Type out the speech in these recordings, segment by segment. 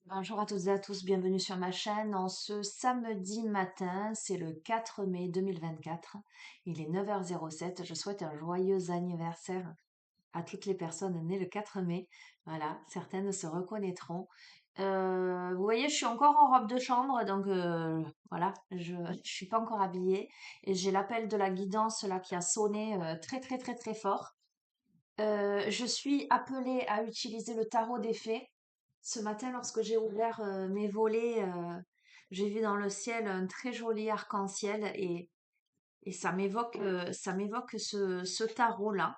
Bonjour à toutes et à tous, bienvenue sur ma chaîne. En ce samedi matin, c'est le 4 mai 2024. Il est 9h07. Je souhaite un joyeux anniversaire à toutes les personnes nées le 4 mai. Voilà, certaines se reconnaîtront. Vous voyez, je suis encore en robe de chambre, donc voilà, je suis pas encore habillée. Et j'ai l'appel de la guidance là qui a sonné très très très très fort. Je suis appelée à utiliser le tarot des fées. Ce matin, lorsque j'ai ouvert mes volets, j'ai vu dans le ciel un très joli arc-en-ciel et ça m'évoque ce tarot-là.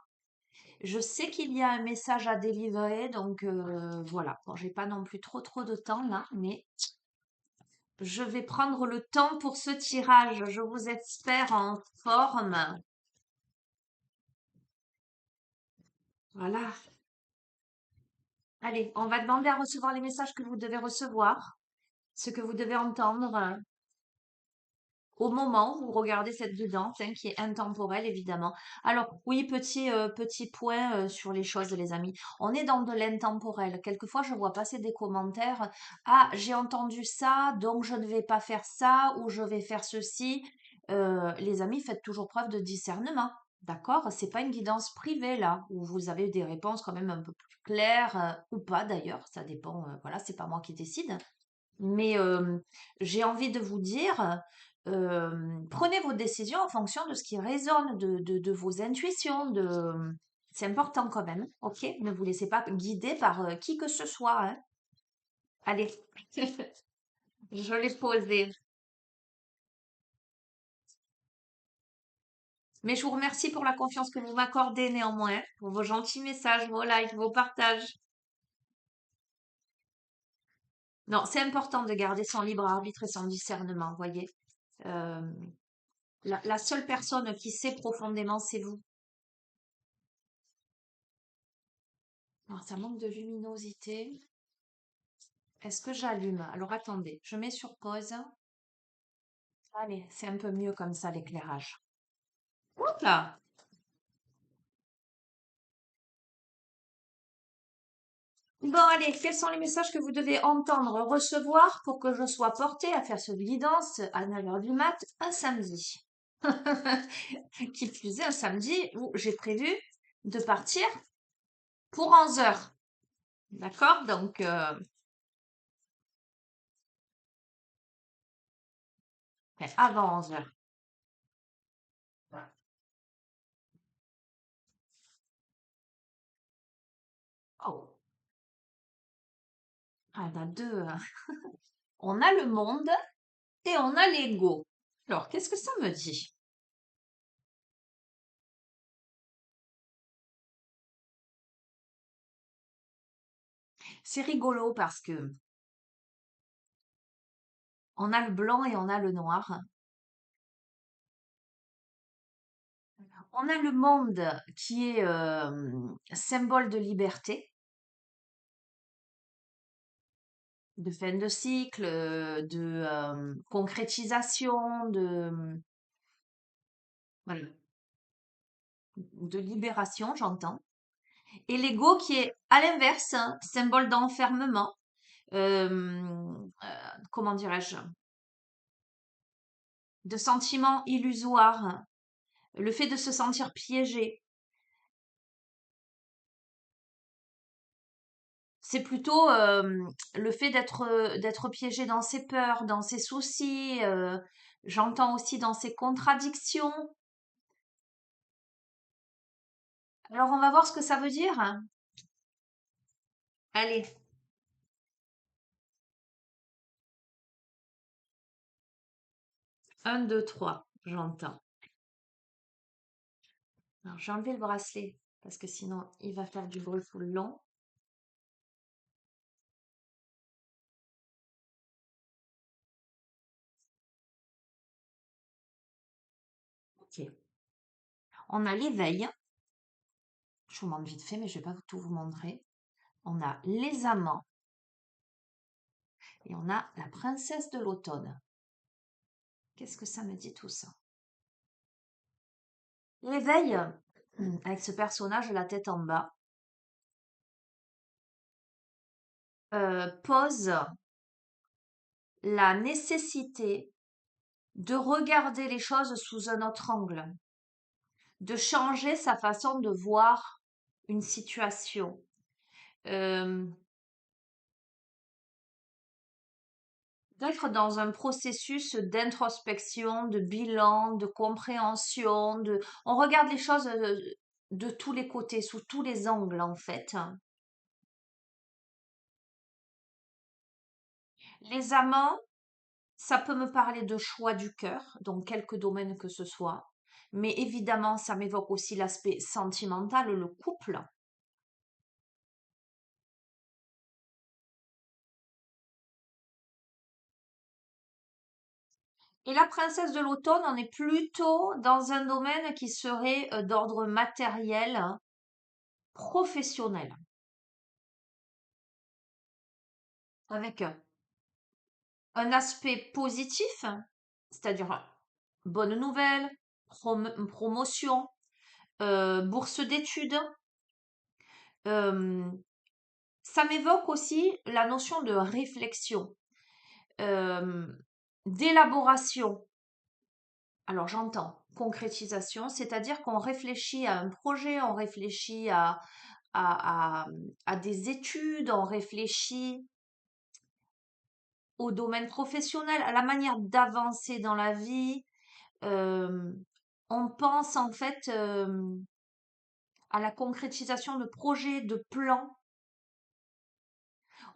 Je sais qu'il y a un message à délivrer, donc voilà. Bon, j'ai pas non plus trop de temps là, mais je vais prendre le temps pour ce tirage. Je vous espère en forme. Voilà. Allez, on va demander à recevoir les messages que vous devez recevoir, ce que vous devez entendre au moment où vous regardez cette guidance, hein, qui est intemporelle évidemment. Alors oui, petit point sur les choses, les amis. On est dans de l'intemporel. Quelquefois, je vois passer des commentaires. Ah, j'ai entendu ça, donc je ne vais pas faire ça ou je vais faire ceci. Les amis, faites toujours preuve de discernement. D'accord? C'est pas une guidance privée là, où vous avez des réponses quand même un peu plus claires ou pas d'ailleurs. Ça dépend. Voilà, c'est pas moi qui décide. Mais j'ai envie de vous dire, prenez vos décisions en fonction de ce qui résonne, de vos intuitions. C'est important quand même, ok? Ne vous laissez pas guider par qui que ce soit, hein. Allez, je l'ai posé. Mais je vous remercie pour la confiance que vous m'accordez néanmoins, pour vos gentils messages, vos likes, vos partages. Non, c'est important de garder son libre arbitre et son discernement, voyez. Euh, la seule personne qui sait profondément, c'est vous. Alors, ça manque de luminosité. Est-ce que j'allume? Alors, attendez, je mets sur pause. Allez, c'est un peu mieux comme ça, l'éclairage. Oups là! Bon, allez, quels sont les messages que vous devez entendre, recevoir pour que je sois portée à faire ce guidance à 9h du mat un samedi? Qui plus est, un samedi où j'ai prévu de partir pour 11 heures. D'accord? Donc, avant 11 heures. Oh, ah, il y en a deux, hein. On a le monde et on a l'ego. Alors, qu'est-ce que ça me dit? C'est rigolo parce que on a le blanc et on a le noir. On a le monde qui est symbole de liberté, de fin de cycle, de concrétisation, voilà, de libération, j'entends. Et l'ego qui est à l'inverse, hein, symbole d'enfermement, comment dirais-je, de sentiments illusoires, le fait de se sentir piégé. C'est plutôt le fait d'être piégé dans ses peurs, dans ses soucis. J'entends aussi dans ses contradictions. Alors, on va voir ce que ça veut dire. Allez, un, 2, 3. J'entends. Alors, j'ai enlevé le bracelet parce que sinon, il va faire du bruit tout le long. Ok. On a l'éveil. Je vous montre vite fait, mais je vais pas tout vous montrer. On a les amants et on a la princesse de l'automne. Qu'est-ce que ça me dit tout ça? L'éveil, avec ce personnage la tête en bas. pose la nécessité de regarder les choses sous un autre angle, de changer sa façon de voir une situation. Euh, D'être dans un processus d'introspection, de bilan, de compréhension, on regarde les choses de tous les côtés, sous tous les angles en fait. Les amants, ça peut me parler de choix du cœur, dans quelque domaine que ce soit, mais évidemment, ça m'évoque aussi l'aspect sentimental, le couple. Et la princesse de l'automne, on est plutôt dans un domaine qui serait d'ordre matériel, hein, professionnel, avec un aspect positif, c'est-à-dire bonne nouvelle, promotion, bourse d'études. Euh, Ça m'évoque aussi la notion de réflexion, euh, d'élaboration. Alors j'entends concrétisation, c'est-à-dire qu'on réfléchit à un projet, on réfléchit à, à, à des études, on réfléchit au domaine professionnel, à la manière d'avancer dans la vie. Euh, on pense en fait à la concrétisation de projets, de plans.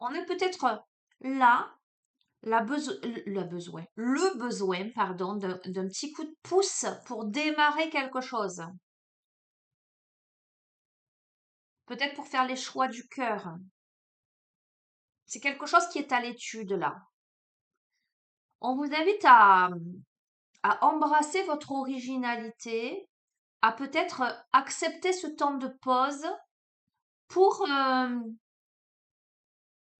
On est peut-être là, le besoin, pardon, d'un petit coup de pouce pour démarrer quelque chose. Peut-être pour faire les choix du cœur. C'est quelque chose qui est à l'étude là. On vous invite à embrasser votre originalité, à peut-être accepter ce temps de pause pour,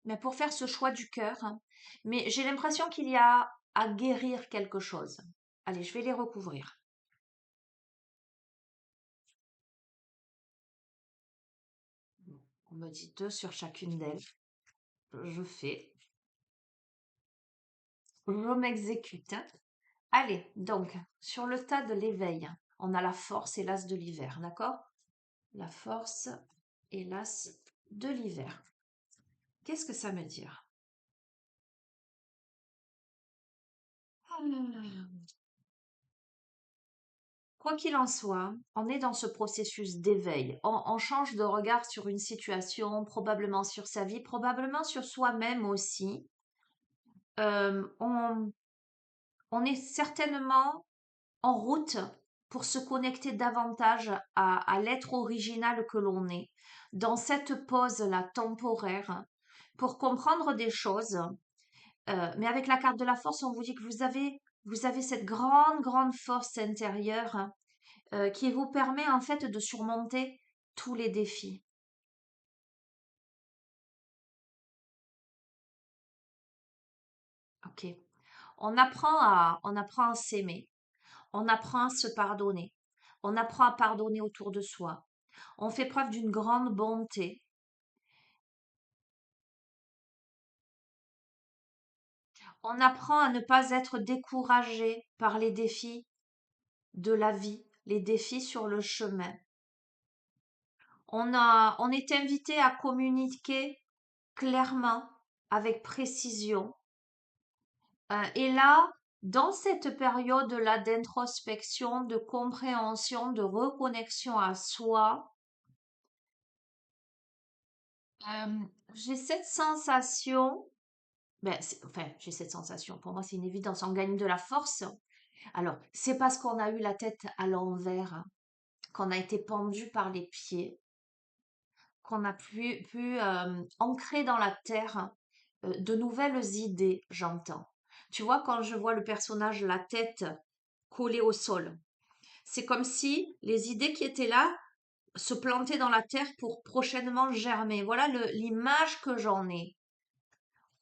mais pour faire ce choix du cœur, hein. Mais j'ai l'impression qu'il y a à guérir quelque chose. Allez, je vais les recouvrir. On me dit deux sur chacune d'elles. Je fais. Je m'exécute, hein. Allez, donc, sur le tas de l'éveil, on a la force et l'as de l'hiver, d'accord? La force et l'as de l'hiver. Qu'est-ce que ça veut dire? Quoi qu'il en soit, on est dans ce processus d'éveil. On change de regard sur une situation, probablement sur sa vie, probablement sur soi-même aussi. Euh, on, on est certainement en route pour se connecter davantage à l'être original que l'on est, dans cette pause-là temporaire, pour comprendre des choses. Mais avec la carte de la force, on vous dit que vous avez cette grande, grande force intérieure qui vous permet en fait de surmonter tous les défis. Ok. On apprend à s'aimer, on apprend à se pardonner, on apprend à pardonner autour de soi. On fait preuve d'une grande bonté. On apprend à ne pas être découragé par les défis de la vie, les défis sur le chemin. On est invité à communiquer clairement, avec précision. Et là, dans cette période-là d'introspection, de compréhension, de reconnexion à soi, euh, j'ai cette sensation, enfin, j'ai cette sensation, pour moi c'est une évidence, on gagne de la force. Alors, c'est parce qu'on a eu la tête à l'envers, hein, qu'on a été pendu par les pieds, qu'on a pu ancrer dans la terre de nouvelles idées, j'entends. Tu vois, quand je vois le personnage, la tête collée au sol, c'est comme si les idées qui étaient là se plantaient dans la terre pour prochainement germer. Voilà l'image que j'en ai.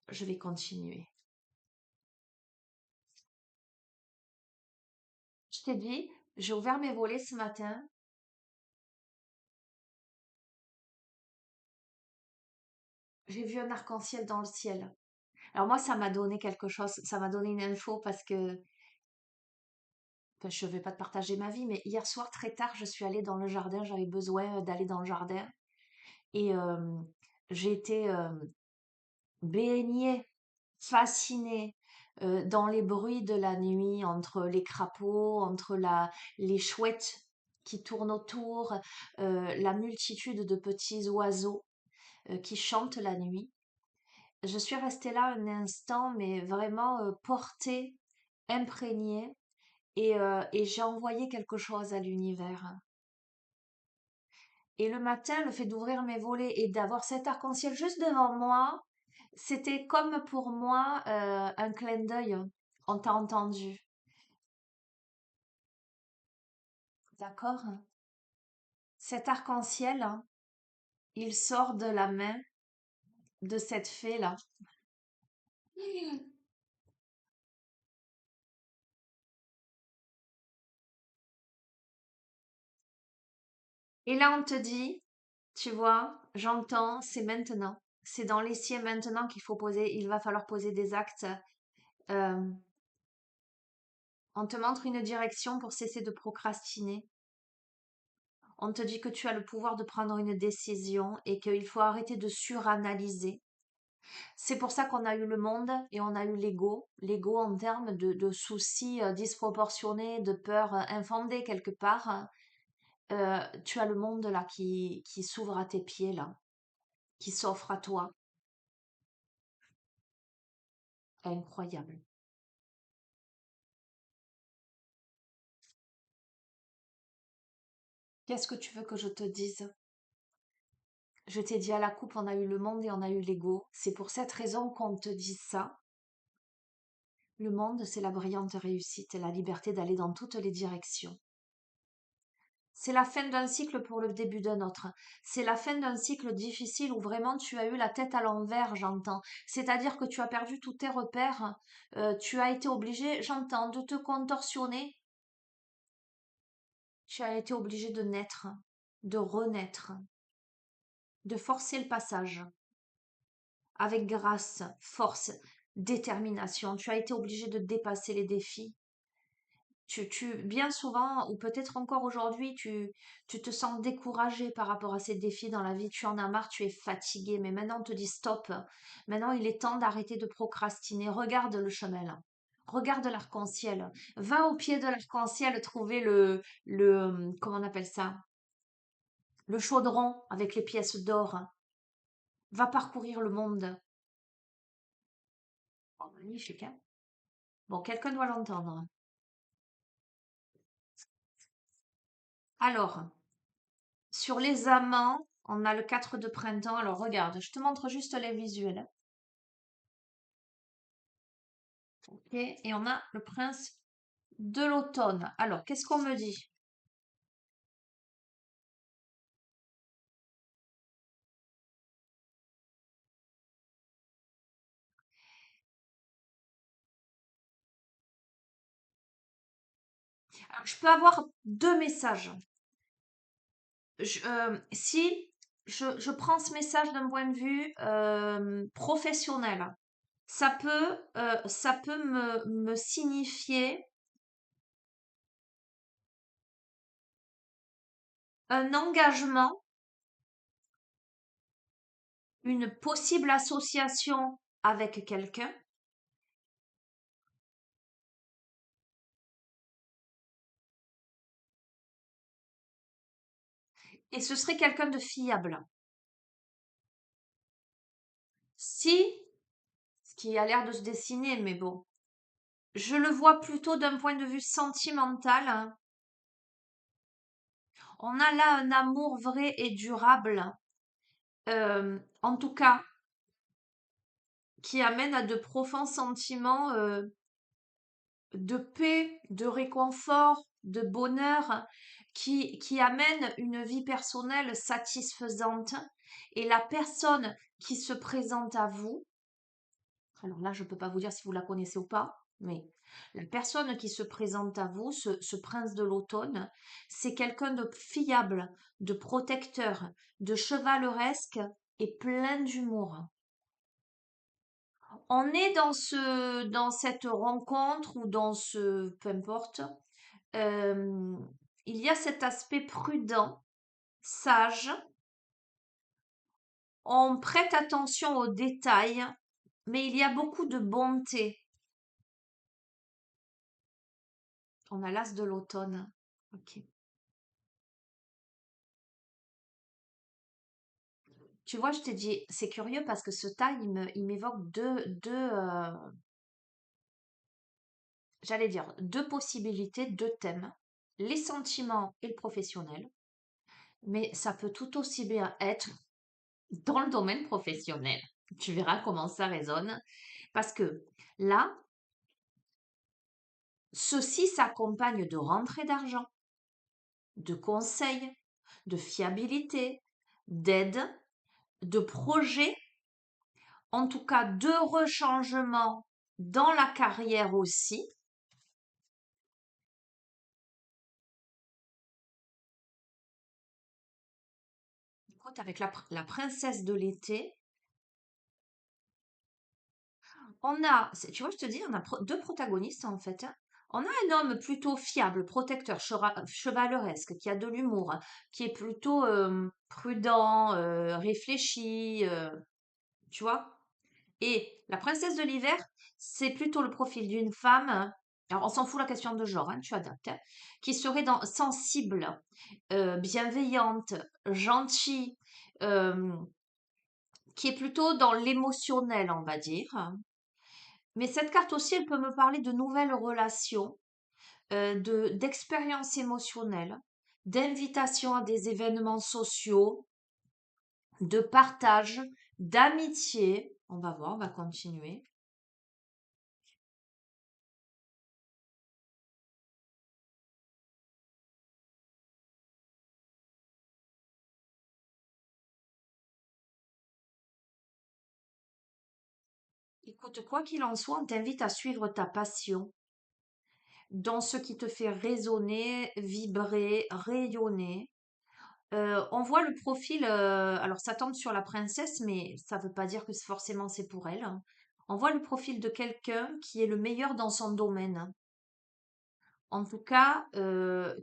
Je vais continuer. Je t'ai dit, j'ai ouvert mes volets ce matin. J'ai vu un arc-en-ciel dans le ciel. Alors moi, ça m'a donné quelque chose, ça m'a donné une info parce que enfin, je ne vais pas te partager ma vie, mais hier soir, très tard, je suis allée dans le jardin, j'avais besoin d'aller dans le jardin et j'ai été baignée, fascinée dans les bruits de la nuit, entre les crapauds, entre les chouettes qui tournent autour, la multitude de petits oiseaux qui chantent la nuit. Je suis restée là un instant, mais vraiment portée, imprégnée, et j'ai envoyé quelque chose à l'univers. Et le matin, le fait d'ouvrir mes volets et d'avoir cet arc-en-ciel juste devant moi, c'était comme pour moi un clin d'œil. On t'a entendu, d'accord? Cet arc-en-ciel, hein, il sort de la main de cette fée-là. Et là, on te dit, tu vois, j'entends, c'est maintenant. C'est dans les cieux maintenant qu'il faut poser, il va falloir poser des actes. Euh, on te montre une direction pour cesser de procrastiner. On te dit que tu as le pouvoir de prendre une décision et qu'il faut arrêter de suranalyser. C'est pour ça qu'on a eu le monde et on a eu l'ego. L'ego en termes de soucis disproportionnés, de peurs infondées quelque part. Tu as le monde là qui s'ouvre à tes pieds là, qui s'offre à toi. Incroyable. Qu'est-ce que tu veux que je te dise? Je t'ai dit à la coupe, on a eu le monde et on a eu l'ego. C'est pour cette raison qu'on te dit ça. Le monde, c'est la brillante réussite et la liberté d'aller dans toutes les directions. C'est la fin d'un cycle pour le début d'un autre. C'est la fin d'un cycle difficile où vraiment tu as eu la tête à l'envers, j'entends. C'est-à-dire que tu as perdu tous tes repères, tu as été obligé, j'entends, de te contorsionner. Tu as été obligé de naître, de renaître, de forcer le passage avec grâce, force, détermination. Tu as été obligé de dépasser les défis. Bien souvent, ou peut-être encore aujourd'hui, tu te sens découragé par rapport à ces défis dans la vie, tu en as marre, tu es fatigué, mais maintenant on te dit stop. Maintenant il est temps d'arrêter de procrastiner. Regarde le chemin là. Regarde l'arc-en-ciel. Va au pied de l'arc-en-ciel trouver comment on appelle ça? Le chaudron avec les pièces d'or. Va parcourir le monde. Oh, magnifique, hein? Bon, quelqu'un doit l'entendre. Alors, sur les amants, on a le 4 de printemps. Alors regarde, je te montre juste les visuels. Ok, et on a le prince de l'automne. Alors, qu'est-ce qu'on me dit? Alors, je peux avoir deux messages. Si je prends ce message d'un point de vue professionnel, ça peut me signifier un engagement, une possible association avec quelqu'un, et ce serait quelqu'un de fiable. Si, ce qui a l'air de se dessiner, mais bon, je le vois plutôt d'un point de vue sentimental, hein. On a là un amour vrai et durable, en tout cas, qui amène à de profonds sentiments de paix, de réconfort, de bonheur, qui amène une vie personnelle satisfaisante. Et la personne qui se présente à vous, alors là, je ne peux pas vous dire si vous la connaissez ou pas, mais la personne qui se présente à vous, ce prince de l'automne, c'est quelqu'un de fiable, de protecteur, de chevaleresque et plein d'humour. On est dans cette rencontre ou dans ce, peu importe, euh, il y a cet aspect prudent, sage, on prête attention aux détails, mais il y a beaucoup de bonté. On a l'as de l'automne. Ok. Tu vois, je t'ai dit, c'est curieux parce que ce tas, il m'évoque j'allais dire, deux possibilités, deux thèmes, les sentiments et le professionnel, mais ça peut tout aussi bien être dans le domaine professionnel. Tu verras comment ça résonne, parce que là, ceci s'accompagne de rentrées d'argent, de conseils, de fiabilité, d'aide, de projets, en tout cas de rechangements dans la carrière aussi. Écoute, avec la princesse de l'été, tu vois, je te dis, on a deux protagonistes en fait, hein. On a un homme plutôt fiable, protecteur, chevaleresque, qui a de l'humour, qui est plutôt prudent, réfléchi, tu vois. Et la princesse de l'hiver, c'est plutôt le profil d'une femme, alors on s'en fout la question de genre, hein, tu adaptes, hein, qui serait sensible, bienveillante, gentille, euh, qui est plutôt dans l'émotionnel, on va dire. Mais cette carte aussi, elle peut me parler de nouvelles relations, d'expériences émotionnelles, d'invitation à des événements sociaux, de partage, d'amitié. On va voir, on va continuer. Écoute, quoi qu'il en soit, on t'invite à suivre ta passion dans ce qui te fait résonner, vibrer, rayonner. On voit le profil, alors ça tombe sur la princesse, mais ça veut pas dire que forcément c'est pour elle, hein. On voit le profil de quelqu'un qui est le meilleur dans son domaine. En tout cas,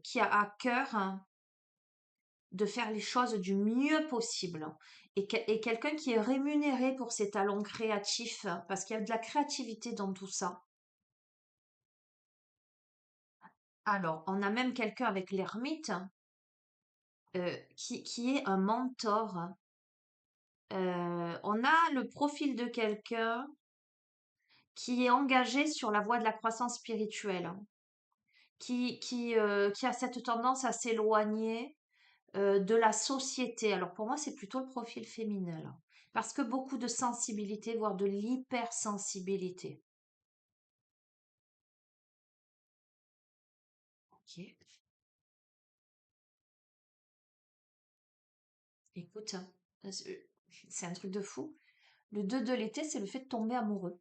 qui a à cœur, hein, de faire les choses du mieux possible. Et quelqu'un qui est rémunéré pour ses talents créatifs, parce qu'il y a de la créativité dans tout ça. Alors, on a même quelqu'un avec l'ermite, qui est un mentor. On a le profil de quelqu'un qui est engagé sur la voie de la croissance spirituelle, hein, qui a cette tendance à s'éloigner de la société. Alors pour moi, c'est plutôt le profil féminin, là, parce que beaucoup de sensibilité, voire de l'hypersensibilité. Ok. Écoute, hein, c'est un truc de fou. Le 2 de l'été, c'est le fait de tomber amoureux.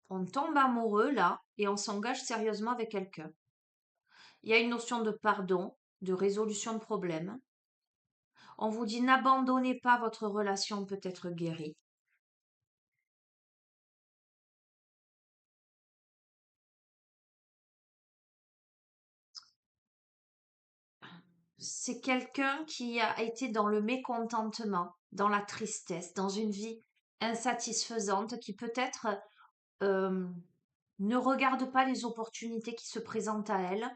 On tombe amoureux là et on s'engage sérieusement avec quelqu'un. Il y a une notion de pardon, de résolution de problème. On vous dit n'abandonnez pas, votre relation peut être guérie. C'est quelqu'un qui a été dans le mécontentement, dans la tristesse, dans une vie insatisfaisante, qui peut-être euh, ne regarde pas les opportunités qui se présentent à elle.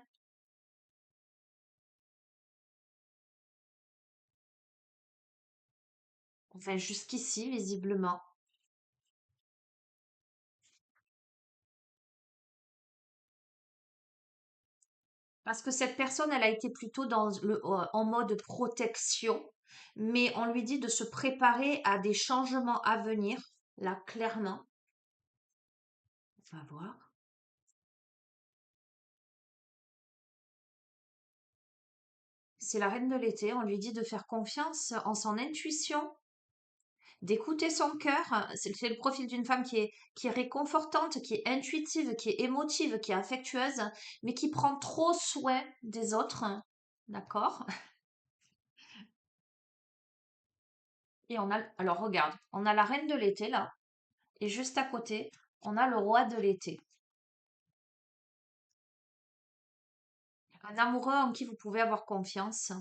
Enfin, jusqu'ici, visiblement. Parce que cette personne, elle a été plutôt en mode protection, mais on lui dit de se préparer à des changements à venir, là, clairement. On va voir. C'est la reine de l'été, on lui dit de faire confiance en son intuition, d'écouter son cœur. C'est le profil d'une femme qui est réconfortante, qui est intuitive, qui est émotive, qui est affectueuse, mais qui prend trop soin des autres. D'accord? Et alors regarde, on a la reine de l'été là, et juste à côté, on a le roi de l'été. Un amoureux en qui vous pouvez avoir confiance.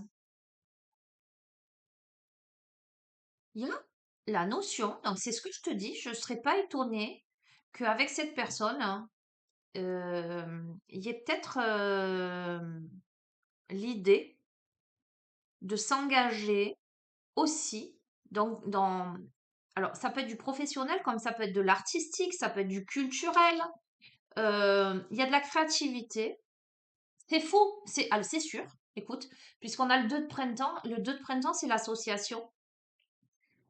Il y a la notion, donc c'est ce que je te dis, je ne serais pas étonnée qu'avec cette personne, hein, il y ait peut-être l'idée de s'engager aussi dans... Alors, ça peut être du professionnel comme ça peut être de l'artistique, ça peut être du culturel. Il y a de la créativité. C'est fou, c'est sûr. Écoute, puisqu'on a le 2 de printemps, le 2 de printemps, c'est l'association.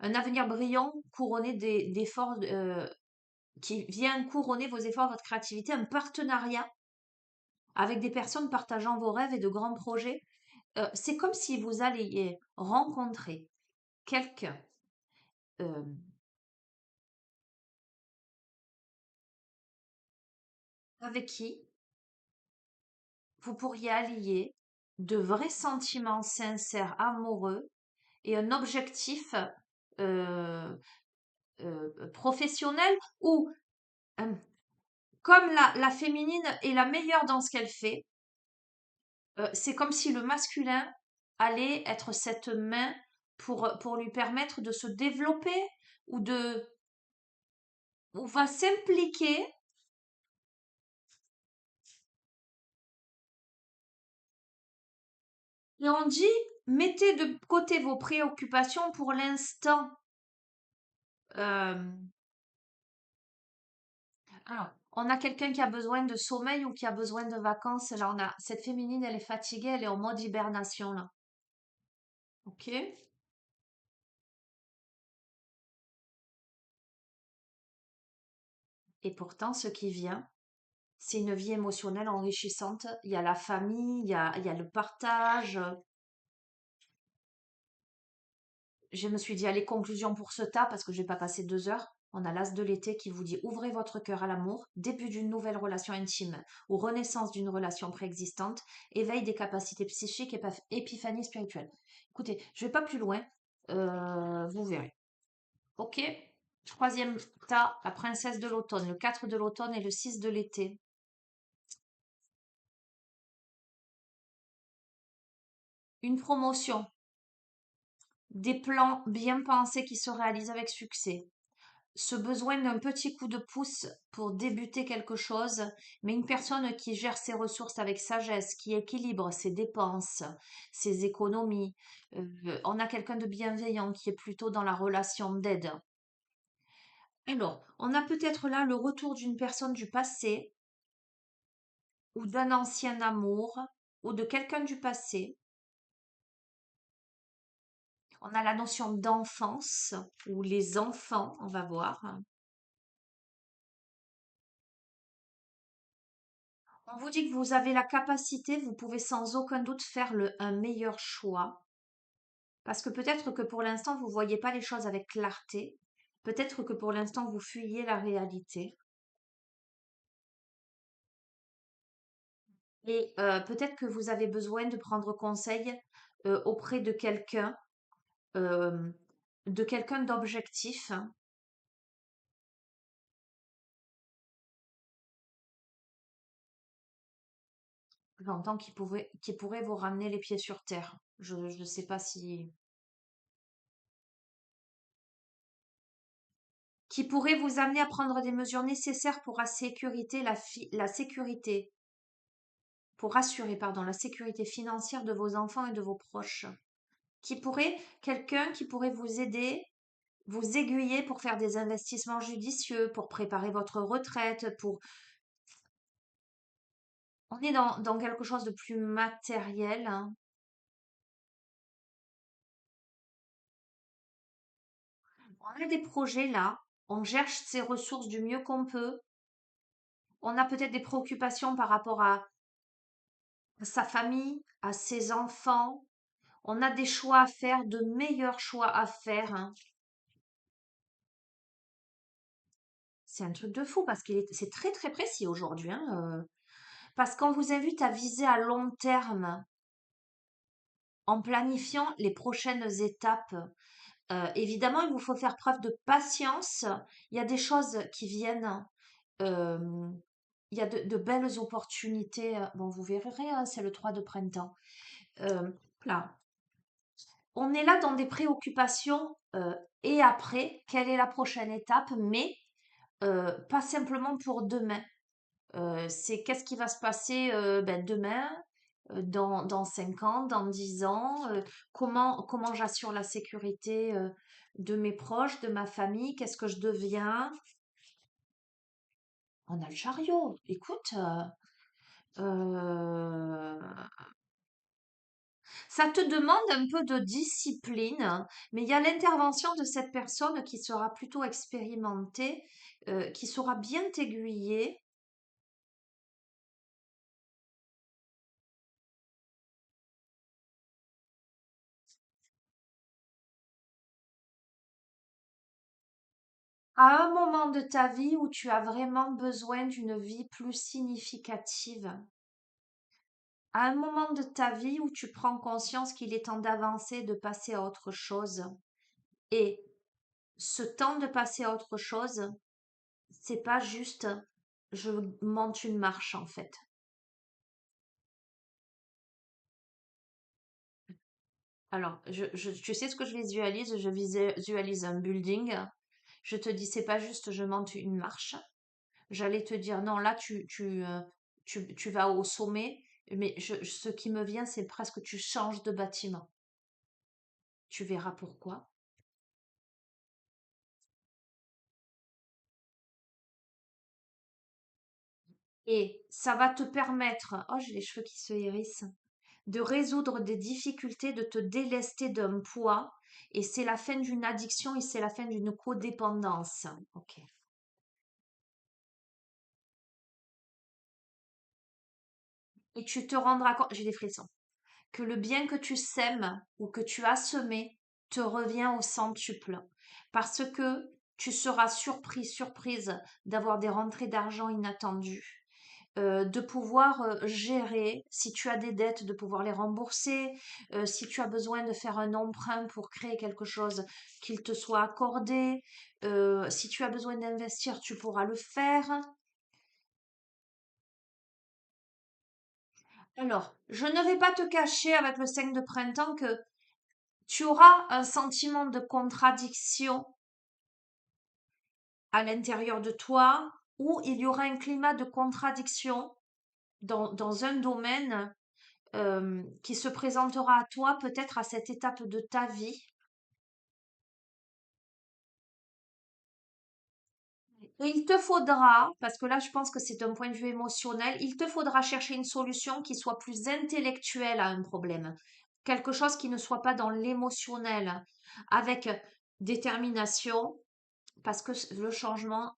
Un avenir brillant couronné d'efforts qui vient couronner vos efforts, votre créativité, un partenariat avec des personnes partageant vos rêves et de grands projets. C'est comme si vous alliez rencontrer quelqu'un euh, avec qui vous pourriez allier de vrais sentiments sincères, amoureux et un objectif euh, professionnel ou euh, comme la féminine est la meilleure dans ce qu'elle fait, c'est comme si le masculin allait être cette main pour lui permettre de se développer ou ou va s'impliquer. Et on dit, mettez de côté vos préoccupations pour l'instant. Euh, alors, on a quelqu'un qui a besoin de sommeil ou qui a besoin de vacances. Là, on a cette féminine, elle est fatiguée, elle est en mode hibernation, là. Ok? Et pourtant, ce qui vient, c'est une vie émotionnelle enrichissante. Il y a la famille, il y a le partage. Je me suis dit, allez, conclusion pour ce tas, parce que je vais pas passer 2 heures. On a l'as de l'été qui vous dit, ouvrez votre cœur à l'amour, début d'une nouvelle relation intime ou renaissance d'une relation préexistante, éveil des capacités psychiques et épiphanie spirituelle. Écoutez, je vais pas plus loin, vous verrez. Ok? Troisième tas, la princesse de l'automne, le 4 de l'automne et le 6 de l'été. Une promotion, des plans bien pensés qui se réalisent avec succès. Ce besoin d'un petit coup de pouce pour débuter quelque chose, mais une personne qui gère ses ressources avec sagesse, qui équilibre ses dépenses, ses économies. On a quelqu'un de bienveillant qui est plutôt dans la relation d'aide. Alors, on a peut-être là le retour d'une personne du passé ou d'un ancien amour ou de quelqu'un du passé. On a la notion d'enfance ou les enfants, on va voir. On vous dit que vous avez la capacité, vous pouvez sans aucun doute faire un meilleur choix. Parce que peut-être que pour l'instant, vous ne voyez pas les choses avec clarté. Peut-être que pour l'instant, vous fuyez la réalité. Et peut-être que vous avez besoin de prendre conseil auprès euh, de quelqu'un d'objectif, hein. J'entends qui pourrait vous ramener les pieds sur terre. Je ne sais pas si... Qui pourrait vous amener à prendre des mesures nécessaires pour la sécurité, pour assurer, pardon, la sécurité financière de vos enfants et de vos proches. Quelqu'un qui pourrait vous aider, vous aiguiller pour faire des investissements judicieux, pour préparer votre retraite, on est dans quelque chose de plus matériel, hein. On a des projets là, on cherche ses ressources du mieux qu'on peut. On a peut-être des préoccupations par rapport à sa famille, à ses enfants. On a des choix à faire, de meilleurs choix à faire, hein. C'est un truc de fou parce c'est très très précis aujourd'hui, hein, parce qu'on vous invite à viser à long terme en planifiant les prochaines étapes. Évidemment, il vous faut faire preuve de patience. Il y a des choses qui viennent. euh, il y a de belles opportunités. Bon, vous verrez, hein, c'est le 3 de printemps. Euh, là, on est là dans des préoccupations et après, quelle est la prochaine étape, mais pas simplement pour demain. C'est qu'est-ce qui va se passer ben, demain, dans 5 ans, dans 10 ans, comment j'assure la sécurité de mes proches, de ma famille, qu'est-ce que je deviens. On a le chariot, écoute, euh, ça te demande un peu de discipline, hein, mais il y a l'intervention de cette personne qui sera plutôt expérimentée, qui saura bien t'aiguiller. À un moment de ta vie où tu as vraiment besoin d'une vie plus significative, à un moment de ta vie où tu prends conscience qu'il est temps d'avancer, de passer à autre chose. Et ce temps de passer à autre chose, c'est pas juste je monte une marche en fait. Alors, tu sais ce que je visualise? Je visualise un building. Je te dis, c'est pas juste je monte une marche. J'allais te dire, non, là, tu vas au sommet, mais ce qui me vient, c'est presque tu changes de bâtiment. Tu verras pourquoi. Et ça va te permettre, oh, j'ai les cheveux qui se hérissent, de résoudre des difficultés, de te délester d'un poids. Et c'est la fin d'une addiction et c'est la fin d'une codépendance. Ok. Et tu te rendras compte, j'ai des frissons, que le bien que tu sèmes ou que tu as semé te revient au centuple. Parce que tu seras surprise d'avoir des rentrées d'argent inattendues, de pouvoir gérer, si tu as des dettes, de pouvoir les rembourser, si tu as besoin de faire un emprunt pour créer quelque chose, qu'il te soit accordé, si tu as besoin d'investir, tu pourras le faire. Alors, je ne vais pas te cacher avec le 5 de printemps que tu auras un sentiment de contradiction à l'intérieur de toi, ou il y aura un climat de contradiction dans un domaine qui se présentera à toi peut-être à cette étape de ta vie. Et il te faudra, parce que là je pense que c'est d'un point de vue émotionnel, il te faudra chercher une solution qui soit plus intellectuelle à un problème. Quelque chose qui ne soit pas dans l'émotionnel, avec détermination, parce que le changement,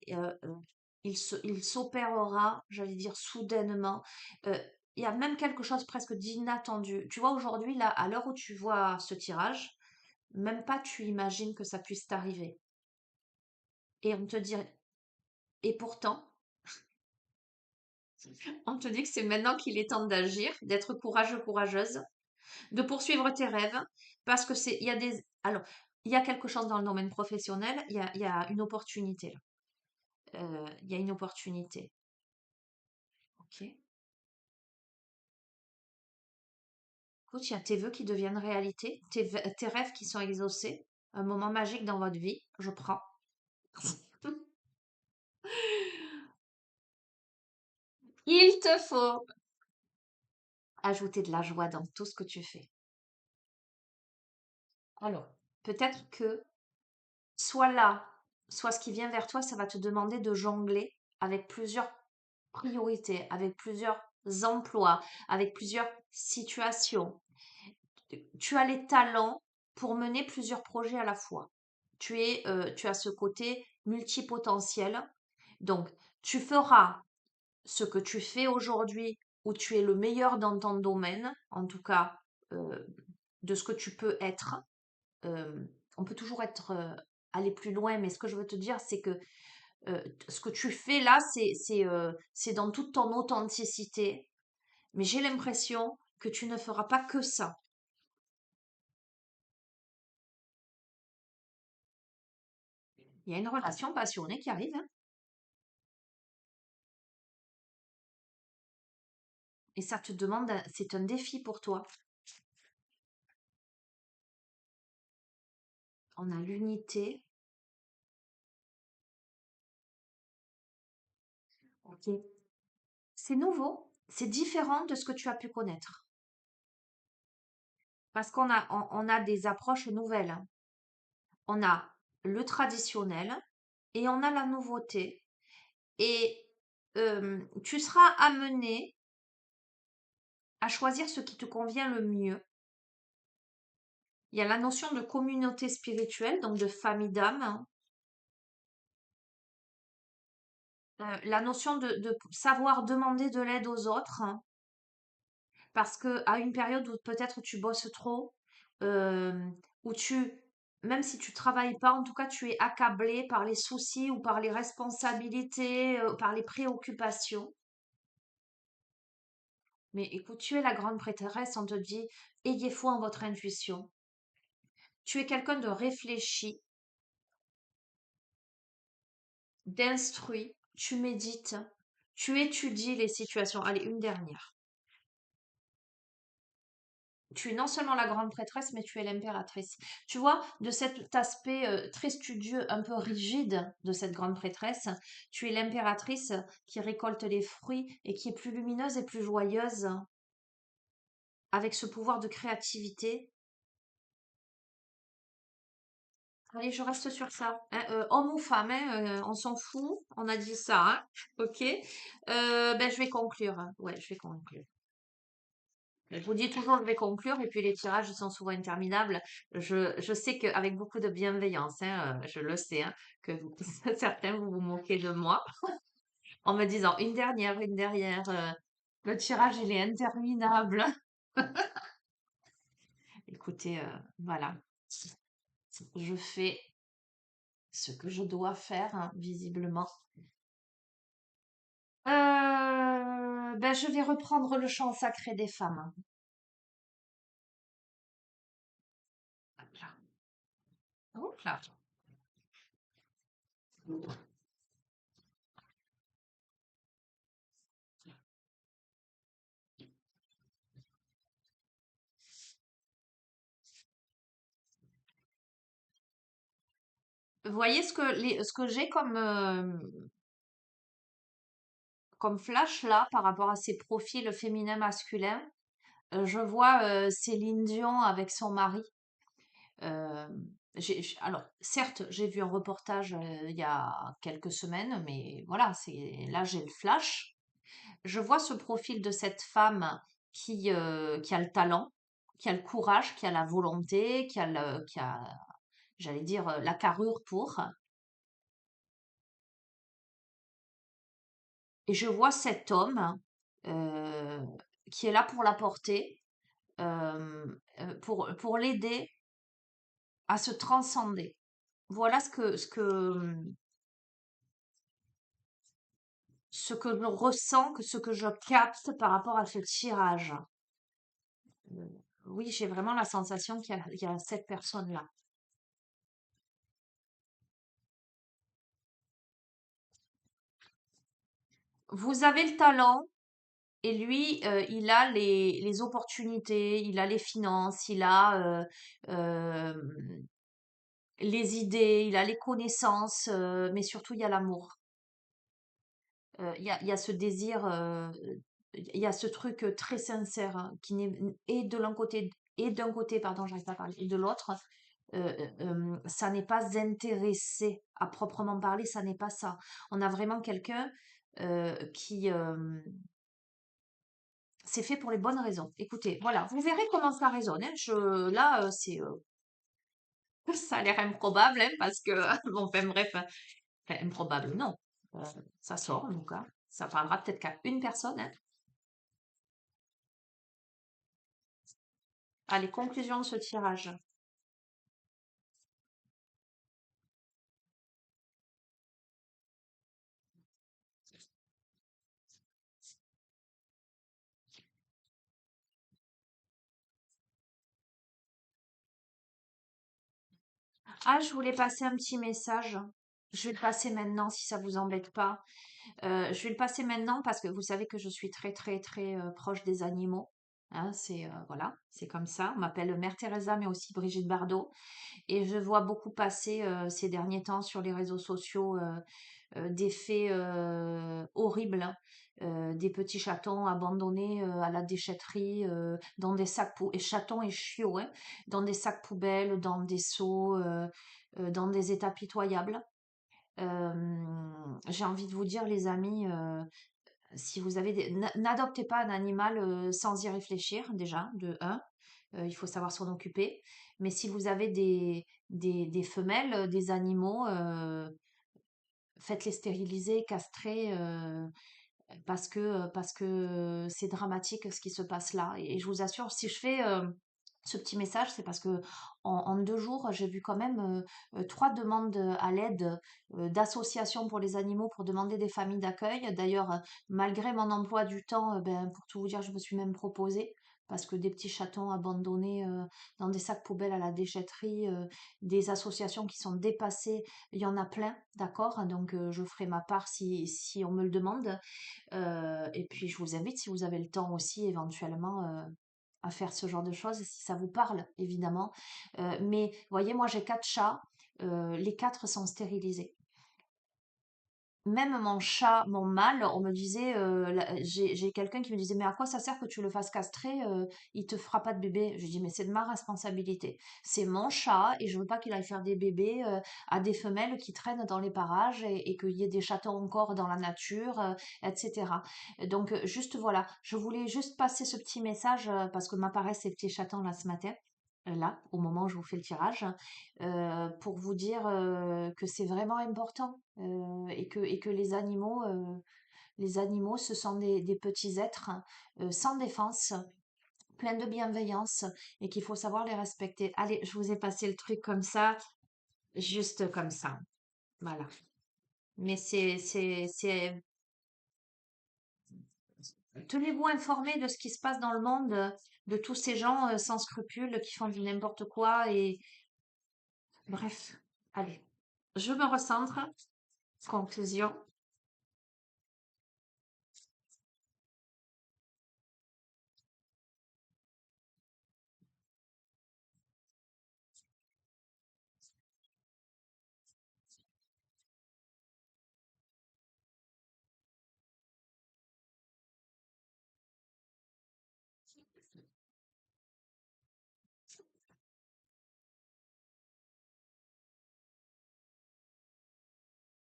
il s'opérera, j'allais dire soudainement. Euh, il y a même quelque chose presque d'inattendu. Tu vois, aujourd'hui, là, à l'heure où tu vois ce tirage, même pas tu imagines que ça puisse t'arriver. Et on te dit, et pourtant, on te dit que c'est maintenant qu'il est temps d'agir, d'être courageux, courageuse, de poursuivre tes rêves, parce que il y a alors, il y a quelque chose dans le domaine professionnel, il y a une opportunité là. Il y a une opportunité. Ok. Écoute, il y a tes vœux qui deviennent réalité, tes rêves qui sont exaucés, un moment magique dans votre vie, je prends. Il te faut ajouter de la joie dans tout ce que tu fais. Alors, peut-être que soit là, soit ce qui vient vers toi, ça va te demander de jongler avec plusieurs priorités, avec plusieurs emplois, avec plusieurs situations. Tu as les talents pour mener plusieurs projets à la fois. Tu as ce côté multipotentiel. Donc, tu feras ce que tu fais aujourd'hui où tu es le meilleur dans ton domaine, en tout cas euh, de ce que tu peux être. Euh, on peut toujours aller plus loin, mais ce que je veux te dire, c'est que ce que tu fais là, c'est dans toute ton authenticité. Mais j'ai l'impression que tu ne feras pas que ça. Il y a une relation passionnée qui arrive, hein, et ça te demande, c'est un défi pour toi. On a l'unité. Ok. C'est nouveau, c'est différent de ce que tu as pu connaître. Parce on a des approches nouvelles, hein. On a le traditionnel et on a la nouveauté. Et tu seras amené à choisir ce qui te convient le mieux. Il y a la notion de communauté spirituelle, donc de famille d'âme, hein. La notion de savoir demander de l'aide aux autres, hein. Parce que à une période où peut-être tu bosses trop, euh, où même si tu travailles pas, en tout cas tu es accablé par les soucis ou par les responsabilités, par les préoccupations. Mais écoute, tu es la grande prêtresse, on te dit, ayez foi en votre intuition. Tu es quelqu'un de réfléchi, d'instruit, tu médites, tu étudies les situations. Allez, une dernière. Tu es non seulement la grande prêtresse, mais tu es l'impératrice. Tu vois, de cet aspect très studieux, un peu rigide de cette grande prêtresse, tu es l'impératrice qui récolte les fruits et qui est plus lumineuse et plus joyeuse, avec ce pouvoir de créativité. Allez, je reste sur ça, hein. Homme ou femme, hein, on s'en fout, on a dit ça, hein. Ok. Ben, je vais conclure, hein. Ouais, je vais conclure. Je vous dis toujours, je vais conclure, et puis les tirages, ils sont souvent interminables. Je sais qu'avec beaucoup de bienveillance, hein, je le sais, hein, que certains, vous vous moquez de moi en me disant une dernière, le tirage, il est interminable. Écoutez, voilà, je fais ce que je dois faire, hein, visiblement. Ben, je vais reprendre le chant sacré des femmes. Hop là. Hop là. Vous voyez ce que j'ai comme flash là par rapport à ces profils féminins masculins? Je vois Céline Dion avec son mari. Euh, alors, certes, j'ai vu un reportage il y a quelques semaines, mais voilà, là j'ai le flash. Je vois ce profil de cette femme qui a le talent, qui a le courage, qui a la volonté, j'allais dire, la carrure pour. Et je vois cet homme euh, qui est là pour la porter, pour l'aider à se transcender. Voilà ce que je ressens, ce que je capte par rapport à ce tirage. Euh, oui, j'ai vraiment la sensation qu'il y a cette personne-là. Vous avez le talent et lui, il a les opportunités, il a les finances, il a euh, les idées, il a les connaissances, mais surtout il y a l'amour. Il y a ce désir, il y a ce truc très sincère, hein, qui n'est et de l'un côté et d'un côté, pardon, j'arrive pas à parler, et de l'autre, ça n'est pas intéressé à proprement parler, ça n'est pas ça. On a vraiment quelqu'un qui c'est fait pour les bonnes raisons. Écoutez, voilà, vous verrez comment ça résonne, hein. Là, ça a l'air improbable, hein, parce que, bon, enfin, bref, hein. Enfin, improbable, non. Euh, Ça sort, en tout cas. Ça parlera peut-être qu'à une personne, hein. Allez, conclusion de ce tirage. Ah, je voulais passer un petit message. Je vais le passer maintenant si ça vous embête pas. Je vais le passer maintenant parce que vous savez que je suis très très très proche des animaux. Hein, c'est voilà, c'est comme ça. On m'appelle Mère Teresa, mais aussi Brigitte Bardot. Et je vois beaucoup passer ces derniers temps sur les réseaux sociaux des faits horribles, hein. Des petits chatons abandonnés à la déchetterie, dans des sacs et chatons et chiots, hein, dans des sacs poubelles, dans des seaux, dans des états pitoyables. J'ai envie de vous dire, les amis, si vous avez n'adoptez pas un animal sans y réfléchir, déjà, de un. Il faut savoir s'en occuper. Mais si vous avez des femelles, des animaux, faites-les stériliser, castrer, parce que c'est dramatique ce qui se passe là. Et je vous assure, si je fais ce petit message, c'est parce que en 2 jours, j'ai vu quand même 3 demandes à l'aide d'associations pour les animaux pour demander des familles d'accueil. D'ailleurs, malgré mon emploi du temps, ben, pour tout vous dire, je me suis même proposée. Parce que des petits chatons abandonnés dans des sacs poubelles à la déchetterie, des associations qui sont dépassées, il y en a plein, d'accord? Donc je ferai ma part si on me le demande. Et puis je vous invite, si vous avez le temps aussi, éventuellement, à faire ce genre de choses, si ça vous parle, évidemment. Mais voyez, moi j'ai 4 chats, les 4 sont stérilisés. Même mon chat, mon mâle, on me disait, j'ai quelqu'un qui me disait, mais à quoi ça sert que tu le fasses castrer, il te fera pas de bébé. Je dis, mais c'est de ma responsabilité. C'est mon chat et je veux pas qu'il aille faire des bébés à des femelles qui traînent dans les parages et qu'il y ait des chatons encore dans la nature, etc. Donc, juste voilà, je voulais juste passer ce petit message parce que m'apparaissent ces petits chatons là ce matin. Là, au moment où je vous fais le tirage, pour vous dire que c'est vraiment important et que les animaux, ce sont des petits êtres sans défense, pleins de bienveillance et qu'il faut savoir les respecter. Allez, je vous ai passé le truc comme ça, juste comme ça. Voilà. Mais tenez-vous informés de ce qui se passe dans le monde, de tous ces gens sans scrupules qui font du n'importe quoi et bref. Allez, je me recentre. Conclusion.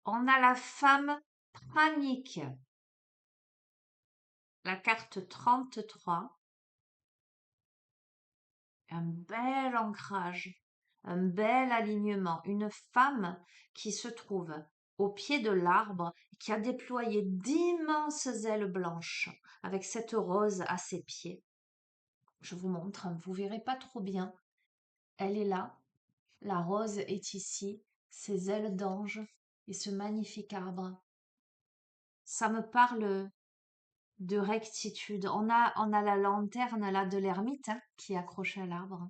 On a la femme pranique, la carte 33, un bel ancrage, un bel alignement, une femme qui se trouve au pied de l'arbre, qui a déployé d'immenses ailes blanches avec cette rose à ses pieds. Je vous montre, hein, vous verrez pas trop bien. Elle est là, la rose est ici, ses ailes d'ange et ce magnifique arbre. Ça me parle de rectitude. On a la lanterne là de l'ermite hein, qui est accrochée à l'arbre.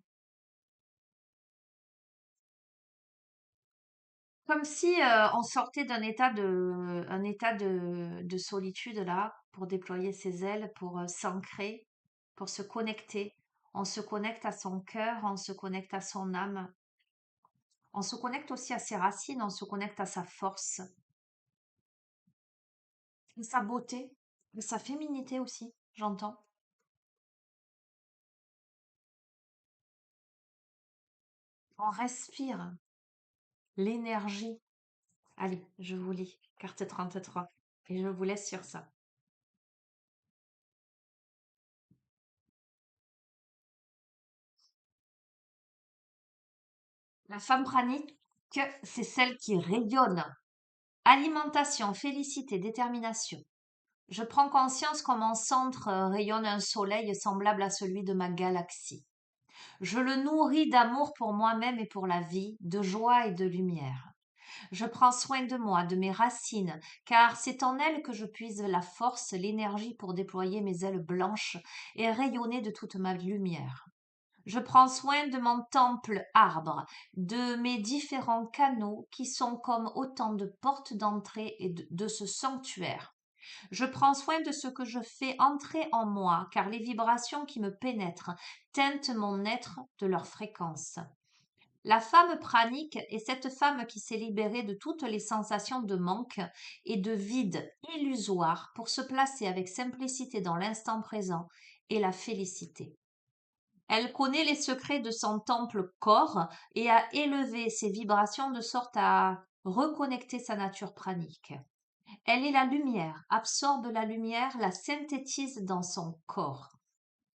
Comme si on sortait un état de solitude là pour déployer ses ailes, pour s'ancrer, pour se connecter. On se connecte à son cœur, on se connecte à son âme, on se connecte aussi à ses racines, on se connecte à sa force, à sa beauté, à sa féminité aussi, j'entends. On respire l'énergie. Allez, je vous lis, carte 33, et je vous laisse sur ça. La femme pranique, c'est celle qui rayonne. Alimentation, félicité, détermination. Je prends conscience qu'en mon centre rayonne un soleil semblable à celui de ma galaxie. Je le nourris d'amour pour moi-même et pour la vie, de joie et de lumière. Je prends soin de moi, de mes racines, car c'est en elles que je puise la force, l'énergie pour déployer mes ailes blanches et rayonner de toute ma lumière. Je prends soin de mon temple arbre, de mes différents canaux qui sont comme autant de portes d'entrée et de ce sanctuaire. Je prends soin de ce que je fais entrer en moi, car les vibrations qui me pénètrent teintent mon être de leur fréquence. La femme pranique est cette femme qui s'est libérée de toutes les sensations de manque et de vide illusoire pour se placer avec simplicité dans l'instant présent et la félicité. Elle connaît les secrets de son temple corps et a élevé ses vibrations de sorte à reconnecter sa nature pranique. Elle est la lumière, absorbe la lumière, la synthétise dans son corps.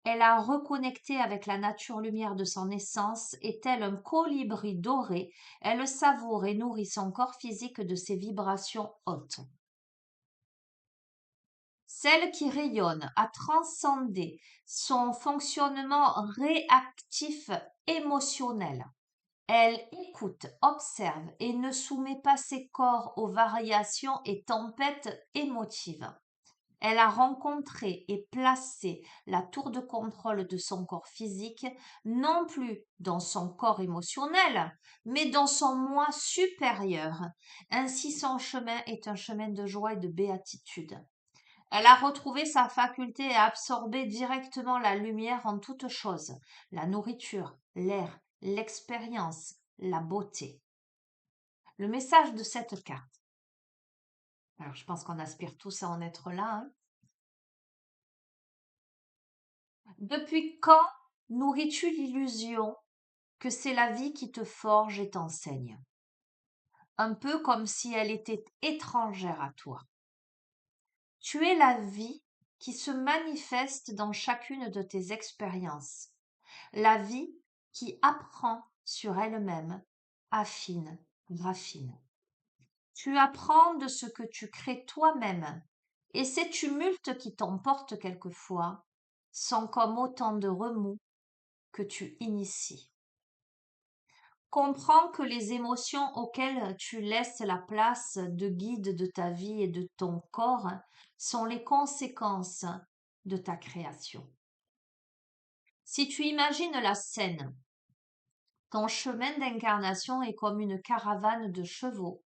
Elle a reconnecté avec la nature lumière de son essence et tel un colibri doré, elle savoure et nourrit son corps physique de ses vibrations hautes. Celle qui rayonne a transcendé son fonctionnement réactif émotionnel. Elle écoute, observe et ne soumet pas ses corps aux variations et tempêtes émotives. Elle a rencontré et placé la tour de contrôle de son corps physique, non plus dans son corps émotionnel, mais dans son moi supérieur. Ainsi son chemin est un chemin de joie et de béatitude. Elle a retrouvé sa faculté à absorber directement la lumière en toutes choses, la nourriture, l'air, l'expérience, la beauté. Le message de cette carte. Alors, je pense qu'on aspire tous à en être là, hein. Depuis quand nourris-tu l'illusion que c'est la vie qui te forge et t'enseigne? Un peu comme si elle était étrangère à toi. Tu es la vie qui se manifeste dans chacune de tes expériences. La vie qui apprend sur elle-même, affine, raffine. Tu apprends de ce que tu crées toi-même, et ces tumultes qui t'emportent quelquefois sont comme autant de remous que tu inities. Comprends que les émotions auxquelles tu laisses la place de guide de ta vie et de ton corps sont les conséquences de ta création. Si tu imagines la scène, ton chemin d'incarnation est comme une caravane de chevaux.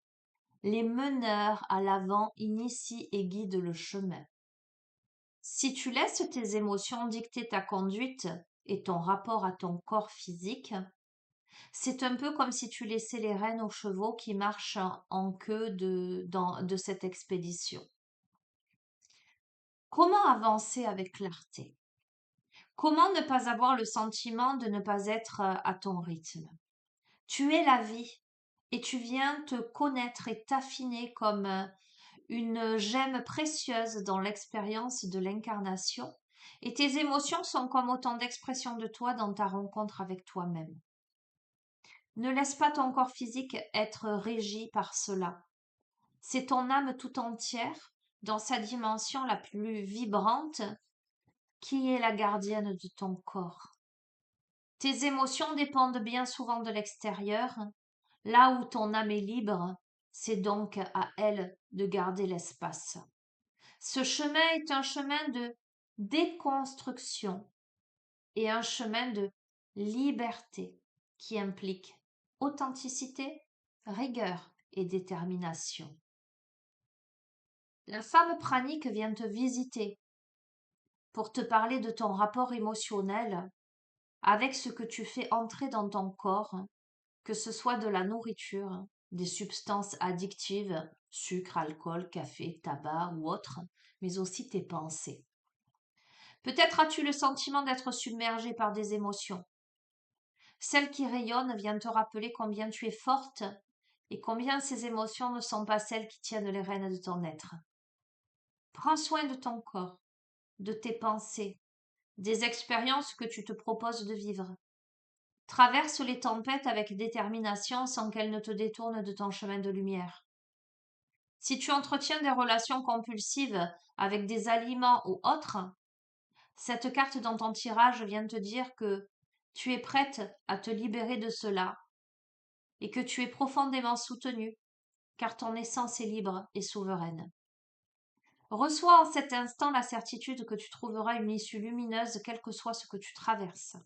Les meneurs à l'avant initient et guident le chemin. Si tu laisses tes émotions dicter ta conduite et ton rapport à ton corps physique, c'est un peu comme si tu laissais les rênes aux chevaux qui marchent en queue de cette expédition. Comment avancer avec clarté? Comment ne pas avoir le sentiment de ne pas être à ton rythme? Tu es la vie et tu viens te connaître et t'affiner comme une gemme précieuse dans l'expérience de l'incarnation, et tes émotions sont comme autant d'expressions de toi dans ta rencontre avec toi-même. Ne laisse pas ton corps physique être régi par cela. C'est ton âme tout entière, dans sa dimension la plus vibrante, qui est la gardienne de ton corps. Tes émotions dépendent bien souvent de l'extérieur. Là où ton âme est libre, c'est donc à elle de garder l'espace. Ce chemin est un chemin de déconstruction et un chemin de liberté qui implique authenticité, rigueur et détermination. La femme pranique vient te visiter pour te parler de ton rapport émotionnel avec ce que tu fais entrer dans ton corps, que ce soit de la nourriture, des substances addictives, sucre, alcool, café, tabac ou autres, mais aussi tes pensées. Peut-être as-tu le sentiment d'être submergé par des émotions. Celle qui rayonne vient te rappeler combien tu es forte et combien ces émotions ne sont pas celles qui tiennent les rênes de ton être. Prends soin de ton corps, de tes pensées, des expériences que tu te proposes de vivre. Traverse les tempêtes avec détermination sans qu'elles ne te détournent de ton chemin de lumière. Si tu entretiens des relations compulsives avec des aliments ou autres, cette carte dans ton tirage vient te dire que tu es prête à te libérer de cela et que tu es profondément soutenue car ton essence est libre et souveraine. Reçois en cet instant la certitude que tu trouveras une issue lumineuse quel que soit ce que tu traverses.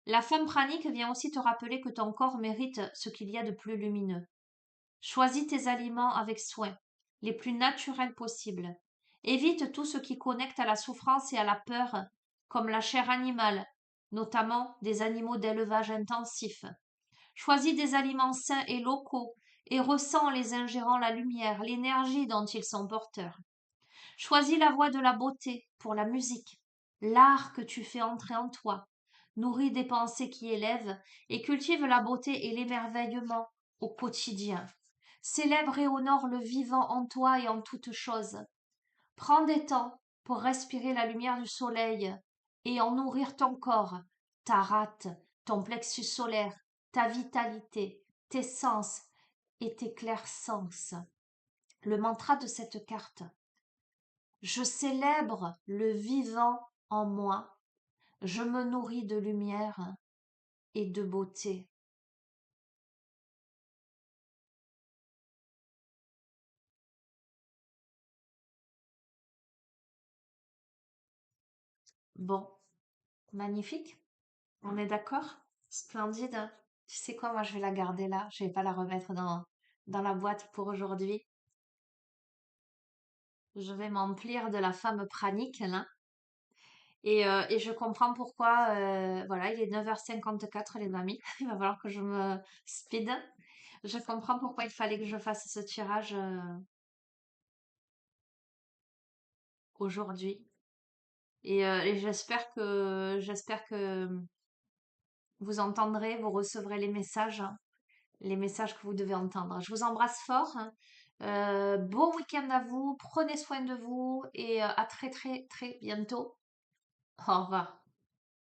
La femme pranique vient aussi te rappeler que ton corps mérite ce qu'il y a de plus lumineux. Choisis tes aliments avec soin, les plus naturels possibles. Évite tout ce qui connecte à la souffrance et à la peur, comme la chair animale, notamment des animaux d'élevage intensif. Choisis des aliments sains et locaux et ressens en les ingérant la lumière, l'énergie dont ils sont porteurs. Choisis la voie de la beauté pour la musique, l'art que tu fais entrer en toi. Nourris des pensées qui élèvent et cultive la beauté et l'émerveillement au quotidien. Célèbre et honore le vivant en toi et en toutes choses. Prends des temps pour respirer la lumière du soleil et en nourrir ton corps, ta rate, ton plexus solaire, ta vitalité, tes sens et tes clairsens. Le mantra de cette carte. Je célèbre le vivant en moi. Je me nourris de lumière et de beauté. Bon, magnifique. On est d'accord? Splendide. Tu sais quoi, moi je vais la garder là. Je vais pas la remettre dans la boîte pour aujourd'hui. Je vais m'emplir de la femme pranique là. Et je comprends pourquoi, voilà, il est 9h54 les amis. Il va falloir que je me speed. Je comprends pourquoi il fallait que je fasse ce tirage aujourd'hui. Et j'espère que vous entendrez, vous recevrez les messages que vous devez entendre. Je vous embrasse fort, hein. Bon week-end à vous, prenez soin de vous et à très très très bientôt. Au revoir.